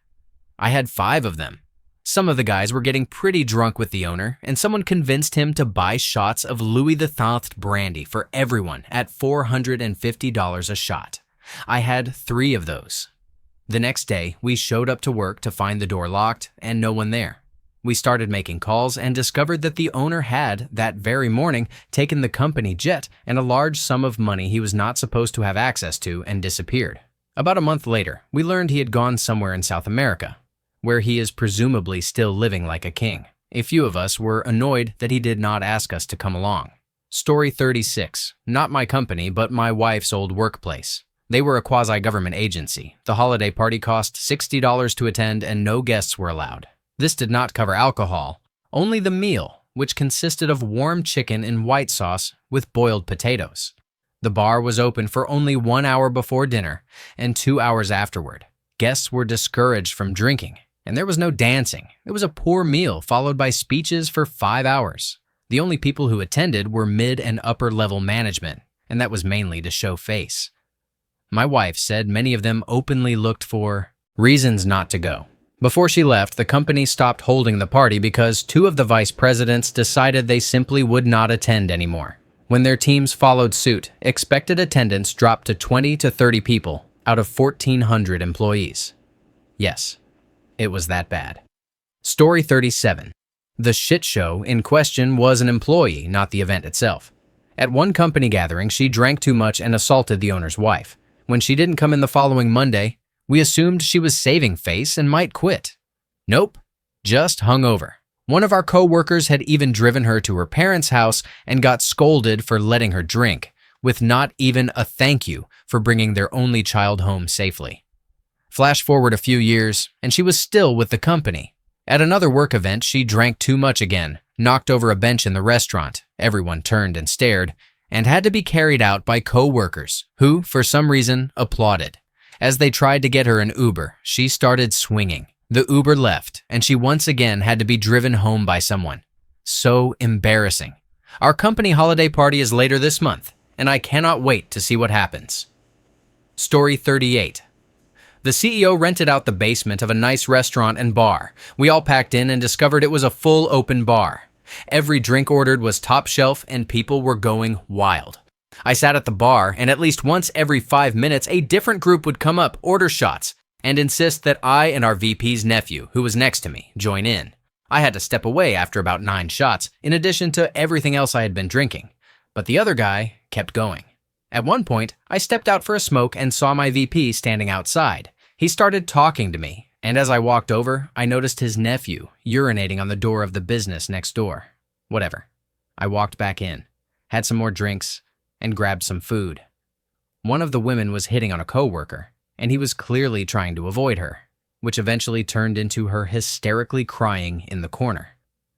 I had 5 of them. Some of the guys were getting pretty drunk with the owner, and someone convinced him to buy shots of Louis XIII brandy for everyone at $450 a shot. I had 3 of those. The next day, we showed up to work to find the door locked and no one there. We started making calls and discovered that the owner had, that very morning, taken the company jet and a large sum of money he was not supposed to have access to and disappeared. About a month later, we learned he had gone somewhere in South America, where he is presumably still living like a king. A few of us were annoyed that he did not ask us to come along. Story 36. Not my company, but my wife's old workplace. They were a quasi-government agency. The holiday party cost $60 to attend and no guests were allowed. This did not cover alcohol, only the meal, which consisted of warm chicken in white sauce with boiled potatoes. The bar was open for only 1 hour before dinner and 2 hours afterward. Guests were discouraged from drinking, and there was no dancing. It was a poor meal followed by speeches for 5 hours. The only people who attended were mid and upper level management, and that was mainly to show face. My wife said many of them openly looked for reasons not to go. Before she left, the company stopped holding the party because 2 of the vice presidents decided they simply would not attend anymore. When their teams followed suit, expected attendance dropped to 20 to 30 people out of 1,400 employees. Yes, it was that bad. Story 37. The shit show in question was an employee, not the event itself. At one company gathering, she drank too much and assaulted the owner's wife. When she didn't come in the following Monday, we assumed she was saving face and might quit. Nope, just hungover. One of our co-workers had even driven her to her parents' house and got scolded for letting her drink, with not even a thank you for bringing their only child home safely. Flash forward a few years, and she was still with the company. At another work event, she drank too much again, knocked over a bench in the restaurant, everyone turned and stared, and had to be carried out by co-workers, who, for some reason, applauded. As they tried to get her an Uber, she started swinging. The Uber left, and she once again had to be driven home by someone. So embarrassing. Our company holiday party is later this month, and I cannot wait to see what happens. Story 38. The CEO rented out the basement of a nice restaurant and bar. We all packed in and discovered it was a full open bar. Every drink ordered was top shelf and people were going wild. I sat at the bar, and at least once every 5 minutes, a different group would come up, order shots, and insist that I and our VP's nephew, who was next to me, join in. I had to step away after about 9 shots, in addition to everything else I had been drinking. But the other guy kept going. At one point, I stepped out for a smoke and saw my VP standing outside. He started talking to me, and as I walked over, I noticed his nephew urinating on the door of the business next door. Whatever. I walked back in, had some more drinks, and grabbed some food. One of the women was hitting on a coworker, and he was clearly trying to avoid her, which eventually turned into her hysterically crying in the corner.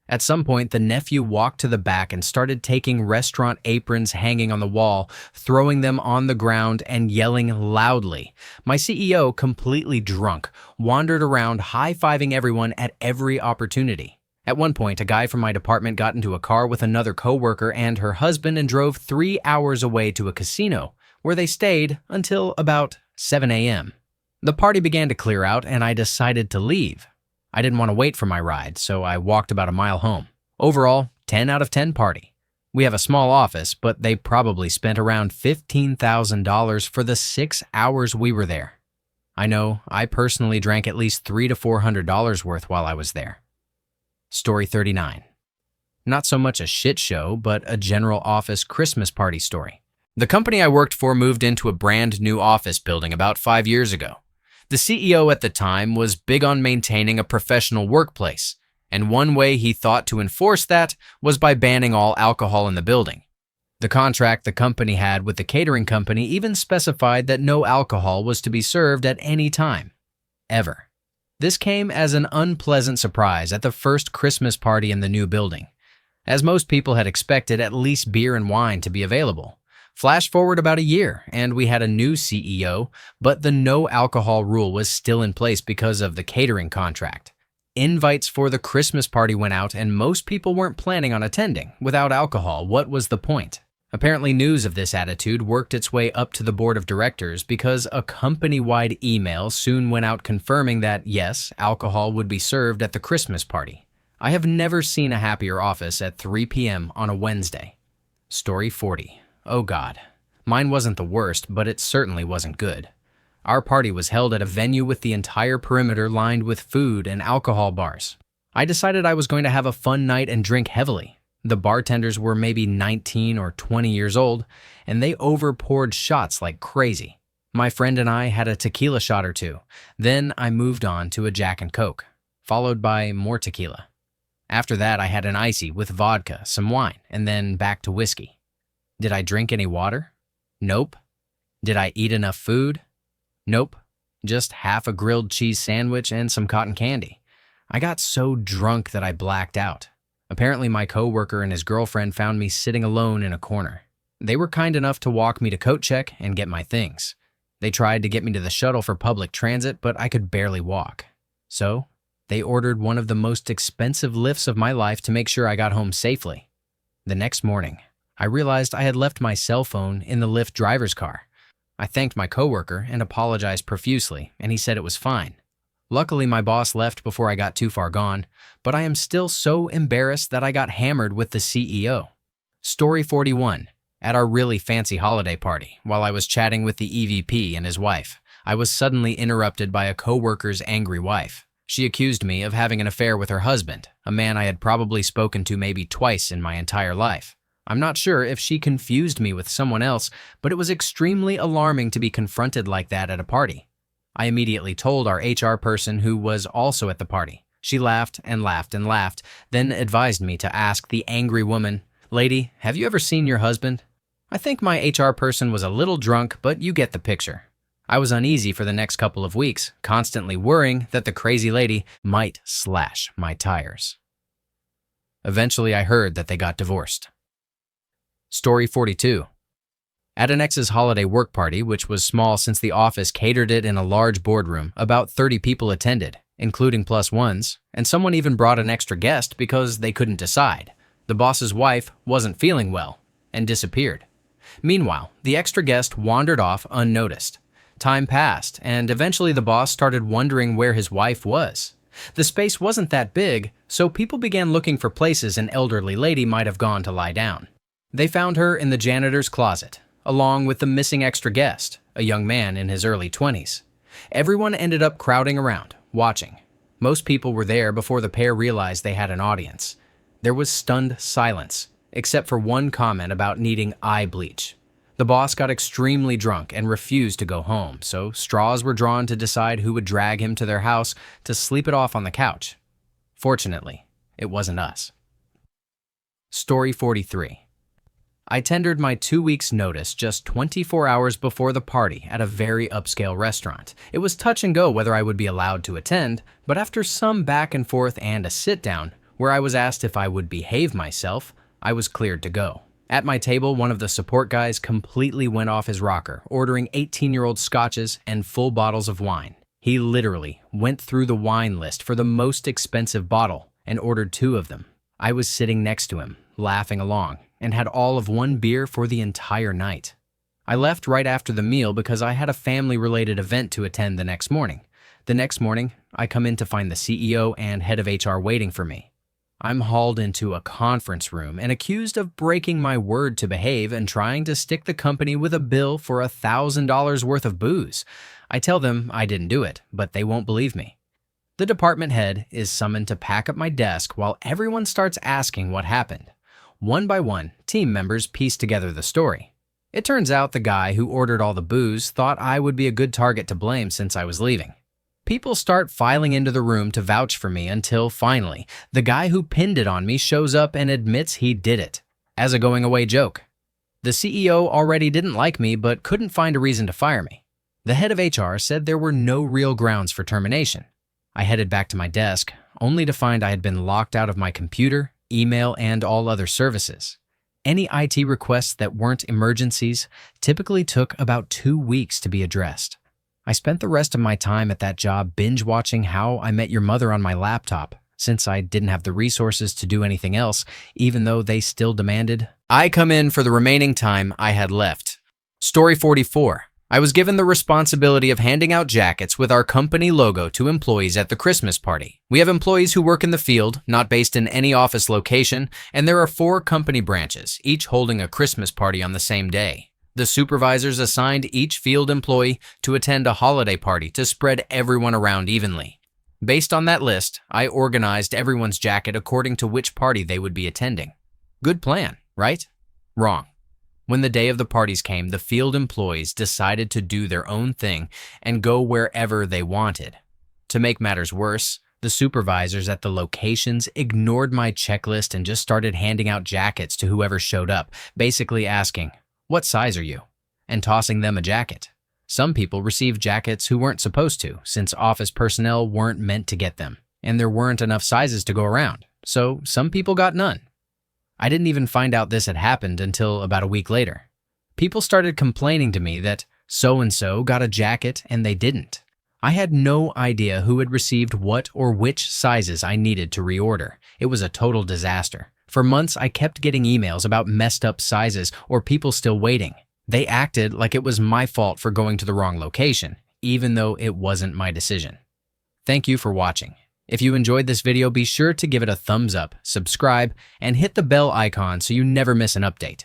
At some point, the nephew walked to the back and started taking restaurant aprons hanging on the wall, throwing them on the ground and yelling loudly. My CEO, completely drunk, wandered around high-fiving everyone at every opportunity. At one point, a guy from my department got into a car with another coworker and her husband and drove 3 hours away to a casino, where they stayed until about 7 a.m. The party began to clear out and I decided to leave. I didn't want to wait for my ride, so I walked about a mile home. Overall, 10 out of 10 party. We have a small office, but they probably spent around $15,000 for the 6 hours we were there. I know I personally drank at least $300 to $400 worth while I was there. Story 39. Not so much a shit show, but a general office Christmas party story. The company I worked for moved into a brand new office building about 5 years ago. The CEO at the time was big on maintaining a professional workplace, and one way he thought to enforce that was by banning all alcohol in the building. The contract the company had with the catering company even specified that no alcohol was to be served at any time, ever. This came as an unpleasant surprise at the first Christmas party in the new building, as most people had expected at least beer and wine to be available. Flash forward about a year, and we had a new CEO, but the no alcohol rule was still in place because of the catering contract. Invites for the Christmas party went out, and most people weren't planning on attending. Without alcohol, what was the point? Apparently, news of this attitude worked its way up to the board of directors because a company-wide email soon went out confirming that, yes, alcohol would be served at the Christmas party. I have never seen a happier office at 3 p.m. on a Wednesday. Story 40. Oh God. Mine wasn't the worst, but it certainly wasn't good. Our party was held at a venue with the entire perimeter lined with food and alcohol bars. I decided I was going to have a fun night and drink heavily. The bartenders were maybe 19 or 20 years old, and they over-poured shots like crazy. My friend and I had a tequila shot or two. Then I moved on to a Jack and Coke, followed by more tequila. After that, I had an icy with vodka, some wine, and then back to whiskey. Did I drink any water? Nope. Did I eat enough food? Nope. Just half a grilled cheese sandwich and some cotton candy. I got so drunk that I blacked out. Apparently, my coworker and his girlfriend found me sitting alone in a corner. They were kind enough to walk me to coat check and get my things. They tried to get me to the shuttle for public transit, but I could barely walk. So, they ordered one of the most expensive Lyfts of my life to make sure I got home safely. The next morning, I realized I had left my cell phone in the Lyft driver's car. I thanked my coworker and apologized profusely, and he said it was fine. Luckily, my boss left before I got too far gone, but I am still so embarrassed that I got hammered with the CEO. Story 41. At our really fancy holiday party, while I was chatting with the EVP and his wife, I was suddenly interrupted by a coworker's angry wife. She accused me of having an affair with her husband, a man I had probably spoken to maybe twice in my entire life. I'm not sure if she confused me with someone else, but it was extremely alarming to be confronted like that at a party. I immediately told our HR person who was also at the party. She laughed and laughed and laughed, then advised me to ask the angry woman, "Lady, have you ever seen your husband?" I think my HR person was a little drunk, but you get the picture. I was uneasy for the next couple of weeks, constantly worrying that the crazy lady might slash my tires. Eventually, I heard that they got divorced. Story 42. At an ex's holiday work party, which was small since the office catered it in a large boardroom, about 30 people attended, including plus ones, and someone even brought an extra guest because they couldn't decide. The boss's wife wasn't feeling well and disappeared. Meanwhile, the extra guest wandered off unnoticed. Time passed, and eventually the boss started wondering where his wife was. The space wasn't that big, so people began looking for places an elderly lady might have gone to lie down. They found her in the janitor's closet, along with the missing extra guest, a young man in his early 20s. Everyone ended up crowding around, watching. Most people were there before the pair realized they had an audience. There was stunned silence, except for one comment about needing eye bleach. The boss got extremely drunk and refused to go home, so straws were drawn to decide who would drag him to their house to sleep it off on the couch. Fortunately, it wasn't us. Story 43. I tendered my 2 weeks' notice just 24 hours before the party at a very upscale restaurant. It was touch and go whether I would be allowed to attend, but after some back and forth and a sit-down, where I was asked if I would behave myself, I was cleared to go. At my table, one of the support guys completely went off his rocker, ordering 18-year-old scotches and full bottles of wine. He literally went through the wine list for the most expensive bottle and ordered 2 of them. I was sitting next to him, laughing along, and had all of 1 beer for the entire night. I left right after the meal because I had a family-related event to attend the next morning. The next morning, I come in to find the CEO and head of HR waiting for me. I'm hauled into a conference room and accused of breaking my word to behave and trying to stick the company with a bill for $1,000 worth of booze. I tell them I didn't do it, but they won't believe me. The department head is summoned to pack up my desk while everyone starts asking what happened. One by one, team members piece together the story. It turns out the guy who ordered all the booze thought I would be a good target to blame since I was leaving. People start filing into the room to vouch for me until, finally, the guy who pinned it on me shows up and admits he did it, as a going-away joke. The CEO already didn't like me but couldn't find a reason to fire me. The head of HR said there were no real grounds for termination. I headed back to my desk, only to find I had been locked out of my computer, email, and all other services. Any IT requests that weren't emergencies typically took about 2 weeks to be addressed. I spent the rest of my time at that job binge-watching How I Met Your Mother on my laptop, since I didn't have the resources to do anything else, even though they still demanded I come in for the remaining time I had left. Story 44. I was given the responsibility of handing out jackets with our company logo to employees at the Christmas party. We have employees who work in the field, not based in any office location, and there are 4 company branches, each holding a Christmas party on the same day. The supervisors assigned each field employee to attend a holiday party to spread everyone around evenly. Based on that list, I organized everyone's jacket according to which party they would be attending. Good plan, right? Wrong. When the day of the parties came, the field employees decided to do their own thing and go wherever they wanted. To make matters worse, the supervisors at the locations ignored my checklist and just started handing out jackets to whoever showed up, basically asking, "What size are you?" and tossing them a jacket. Some people received jackets who weren't supposed to, since office personnel weren't meant to get them, and there weren't enough sizes to go around, so some people got none. I didn't even find out this had happened until about a week later. People started complaining to me that so-and-so got a jacket and they didn't. I had no idea who had received what or which sizes I needed to reorder. It was a total disaster. For months, I kept getting emails about messed up sizes or people still waiting. They acted like it was my fault for going to the wrong location, even though it wasn't my decision. Thank you for watching. If you enjoyed this video, be sure to give it a thumbs up, subscribe, and hit the bell icon so you never miss an update.